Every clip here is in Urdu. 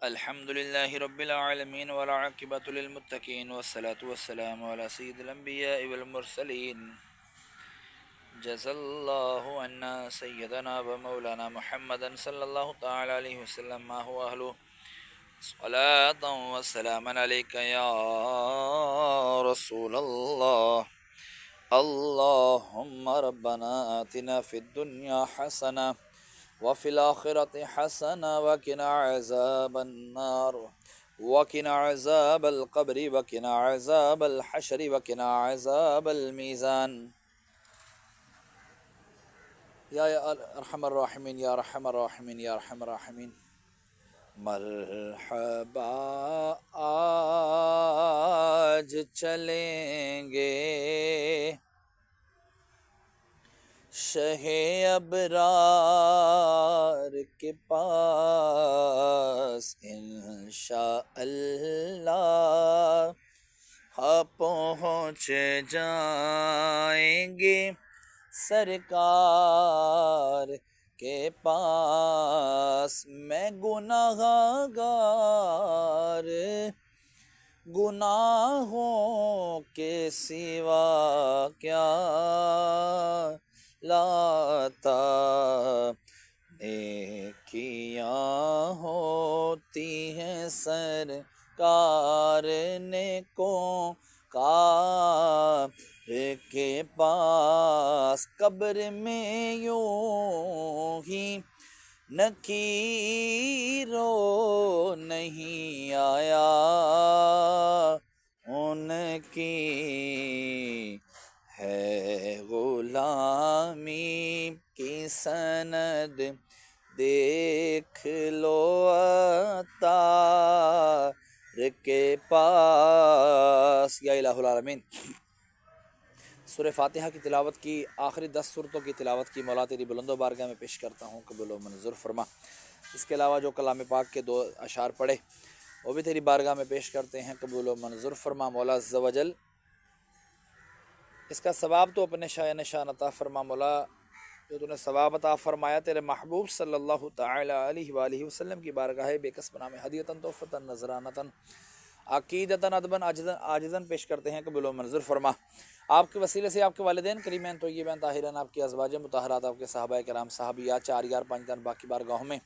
الحمد لله رب العالمين والعاقبة للمتقين والصلاة والسلام على سيد الأنبياء والمرسلين جزا الله عنا سيدنا ومولانا محمدا صلى الله تعالى عليه وسلم ما هو أهله صلاة وسلاما عليك يا رسول الله. اللهم ربنا آتنا في الدنيا حسنة وفي الآخرة حسنة وقنا عذاب النار وقنا عذاب القبر وقنا عذاب الحشر وقنا عذاب الميزان يا أرحم الراحمين يا أرحم الراحمين يا أرحم الراحمين. مرحبا آج چلیں گے شہ ابرار کے پاس انشاءاللہ پہنچ جائیں گے سرکار کے پاس. میں گناہ گار گناہوں کے سوا کیا لاتا، نیکیاں ہوتی ہیں سرکار نیکوں کار کے پاس. قبر میں یوں ہی نکیرو نہیں آیا، ان کی ہے غلامی کی سند دیکھ لو عطار کے پاس. یا الہ العالمین، سورہ فاتحہ کی تلاوت کی، آخری 10 صورتوں کی تلاوت کی مولا تیری بلند و بارگاہ میں پیش کرتا ہوں، قبول و منظور فرما. اس کے علاوہ جو کلام پاک کے 2 اشعار پڑھے وہ بھی تیری بارگاہ میں پیش کرتے ہیں، قبول و منظور فرما. مولا عز و جل اس کا ثواب تو اپنے شاہ نشان عطا فرما. مولا جو تو نے ثواب عطا فرمایا تیرے محبوب صلی اللہ تعالی علیہ وآلہ وسلم کی بارگاہ بے کسب نام ہدیتاً تحفتاً نذرانتاً عقیدتاً ادباً عاجزاً پیش کرتے ہیں، قبول و منظور فرما. آپ کے وسیلے سے آپ کے والدین کریمین طیبین طاہرین، آپ کی ازواج مطہرات، آپ کے صحابہ کرام، صحابیات، 4 یار 5 دن باقی بارگاہوں میں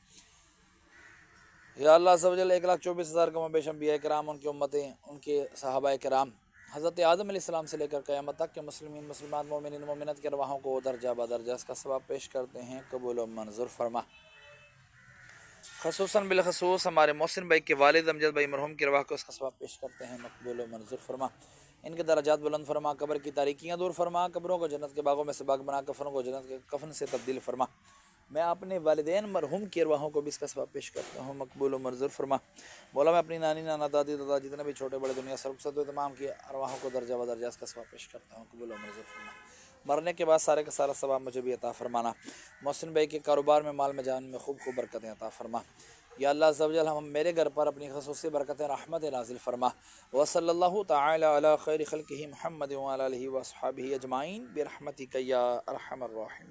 یا اللہ عز و جل 1,24,000 کم و بیش انبیاء کرام، ان کی امتیں، ان کے صحابہ کرام، حضرت آدم علیہ السلام سے لے کر قیامت تک کے مسلمین مسلمات مومنین مومنات کے ارواحوں کو درجہ بدرجہ اس کا ثواب پیش کرتے ہیں، قبول و منظور فرما. خصوصاً بالخصوص ہمارے محسن بھائی کے والد امجد بھائی مرحوم کی ارواح کو اس کا ثواب پیش کرتے ہیں، مقبول و منظور فرما. ان کے درجات بلند فرما، قبر کی تاریکیاں دور فرما، قبروں کو جنت کے باغوں میں سے باغ بنا، کفنوں کو جنت کے کفن سے تبدیل فرما. میں اپنے والدین مرحوم کی ارواحوں کو بھی اس کا ثواب پیش کرتا ہوں، مقبول و منظور فرما. مولا میں اپنی نانی نانا دادی دادا جتنے بھی چھوٹے بڑے دنیا سرخصت ہوئے تمام کی ارواحوں کو درجہ بدرجہ اس کا ثواب پیش کرتا ہوں، قبول و منظور فرما. مرنے کے بعد سارے کا سارا ثواب مجھے بھی عطا فرمانا. محسن بھائی کے کاروبار میں، مال میں، جان میں خوب خوب برکتیں عطا فرما. یا اللہ عز و جل ہم میرے گھر پر اپنی خصوصی برکت رحمت نازل فرما. وصلی اللہ تعالی علی خیر خلقہ محمد وعلی آلہ واصحابہ اجمعین برحمتک یا ارحم الراحمین.